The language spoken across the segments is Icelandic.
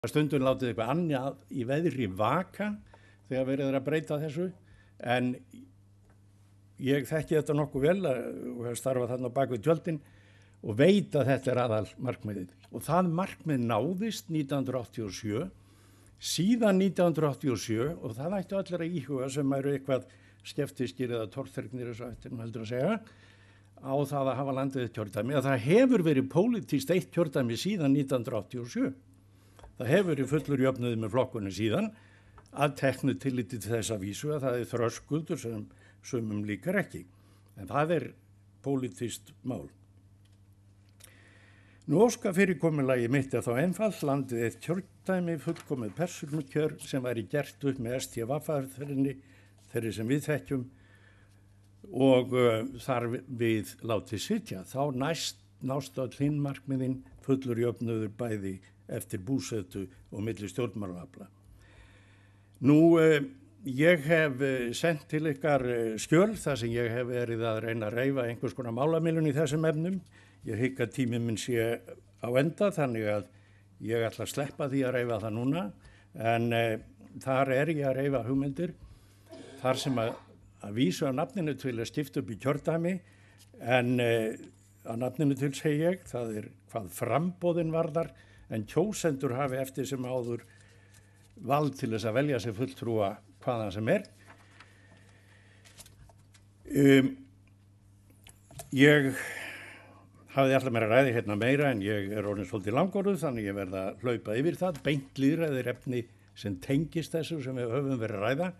Stundum látið eitthvað annað í veðri vaka þegar verið er að breyta þessu, en ég þekki þetta nokkuð vel og hef starfað þarna á bak við tjöldin og veit að þetta er aðal markmiðið. Og það markmið náðist 1987, síðan 1987, og það ættu allir að íhuga sem eru eitthvað skeptískir eða tortrygnir, eins og ættir nú heldur að segja, á það að hafa landið eitt kjördæmi, að það hefur verið pólitískt eitt kjördæmi síðan 1987. Það hefur verið fullur jöfnuði með flokkunni síðan, að teknu tilliti til þess að vísu að það er þröskuldur sem sumum líkar ekki. En það er pólitískt mál. Nú óska fyrirkomulagi mitt er þá einfalt, landið eitt kjördæmi, fullkomið persónukjör sem væri gert upp með STV-aðferðinni, þeirri sem við þekkjum, og þar við látið sitja. Þá nást öll hinn markmiðin fullur jöfnuður bæði eftir búsetu og milli stjórnmálaafla. Nú, ég hef sendt til ykkar skjöl þar sem ég hef verið að reyna að reifa einhvers konar málamilun í þessum efnum. Ég hygg að tíminn minn sé á enda, þannig að ég ætla að sleppa því að reifa það núna, en þar er ég að reifa hugmyndir, þar sem að vísu að nafninu til að skipta upp í kjördæmi, en að nafninu til segi ég, það er hvað framboðin varðar, en kjósendur hafi eftir sem áður vald til þess að velja sér fulltrúa hvaðan sem er. Ég hafði alltaf meira ræði hérna meira, en ég er orðinn svolítið langorður, þannig ég verð að hlaupa yfir það. Beint lýðræði er efni sem tengist þessu sem við höfum verið að ræða,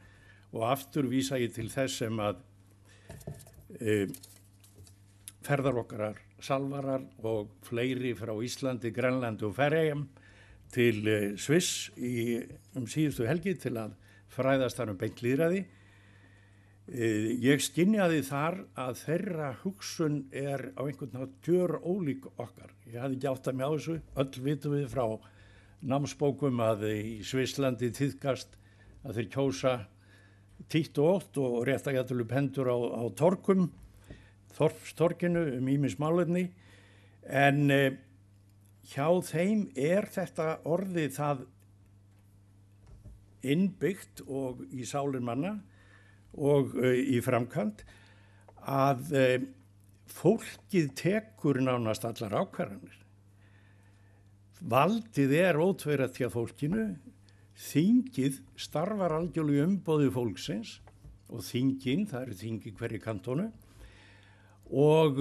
og aftur vísa ég til þess sem að ferðarokkarar, Salvarar og fleiri frá Íslandi, Grænlandi og Færeyjum til Sviss síðustu helgi til að fræðast þar beint lýðræði. Ég skynjaði þar að þeirra hugsun er á einhvern nátt gjörólík okkar. Ég hafði ekki áttað mig á þessu, öll vitum við frá námsbókum að í Svisslandi tíðkast að þeir kjósa títt og ótt og rétta jafnvel upp hendur á torkum, Þorpstorkinu ýmis málefni, en hjá þeim er þetta orðið það innbyggt og í sálir manna og í framkvæmd að fólkið tekur nánast allar ákvarðanir. Valdið er ótveirað hjá fólkinu, þingið starfar algjörlega í umboði fólksins og þingin, það eru þingi hverju kantonu, og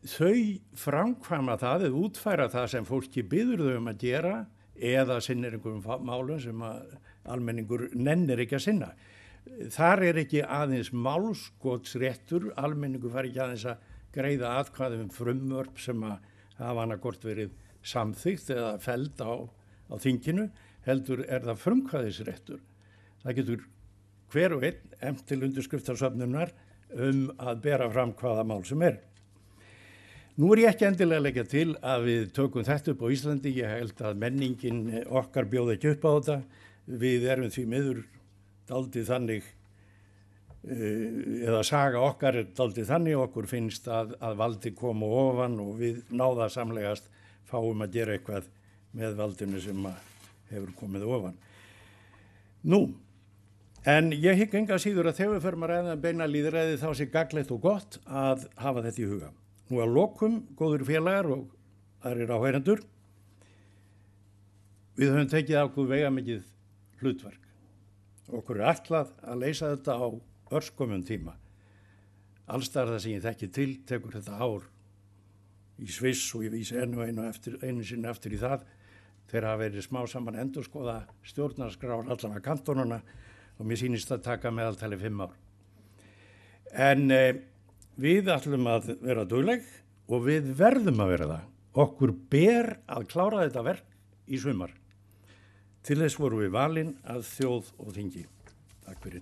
þau framkvæma það eða útfæra það sem fólki biður þau að gera eða sinnir einhverjum málum sem almenningur nennir ekki að sinna. Þar er ekki aðeins málskotsréttur, almenningur fær ekki aðeins að greiða atkvæði frumvörp sem hafa annarkvort verið samþykkt eða felld á þinginu, heldur er það frumkvæðisréttur. Það getur hver og einn efnt til undirskriftarsöfnunar að bera fram hvaða mál sem er. Nú er ég ekki endilega að leggja til að við tökum þetta upp á Íslandi. Ég held að menningin okkar bjóð ekki upp á þetta. Við erum því miður dálítið þannig, eða saga okkar er dálítið þannig, okkur finnst að valdi koma ofan og við náðarsamlegast fáum að gera eitthvað með valdinu sem hefur komið ofan. Nú, en ég hygg enga síður að þegar við förum að ræða beina lýðræði þá sé gagnlegt og gott að hafa þetta í huga. Nú að lokum, góður félagar og aðrir áheyrendur, við höfum tekið ákveð veigamikið hlutverk. Okkur er ætlað að leysa þetta á örskömmum tíma. Alls staðar það sem ég þekki til tekur þetta ár í Sviss og ég vísi einu sinni eftir í það. Þeir hafa verið smá saman endurskoða stjórnarskrár allavega kantonuna og mér sýnist að taka meðaltali 5 ár. En við ætlum að vera dugleg og við verðum að vera það. Okkur ber að klára þetta verk í sumar. Til þess vorum við valin að þjóð og þingi. Takk fyrir.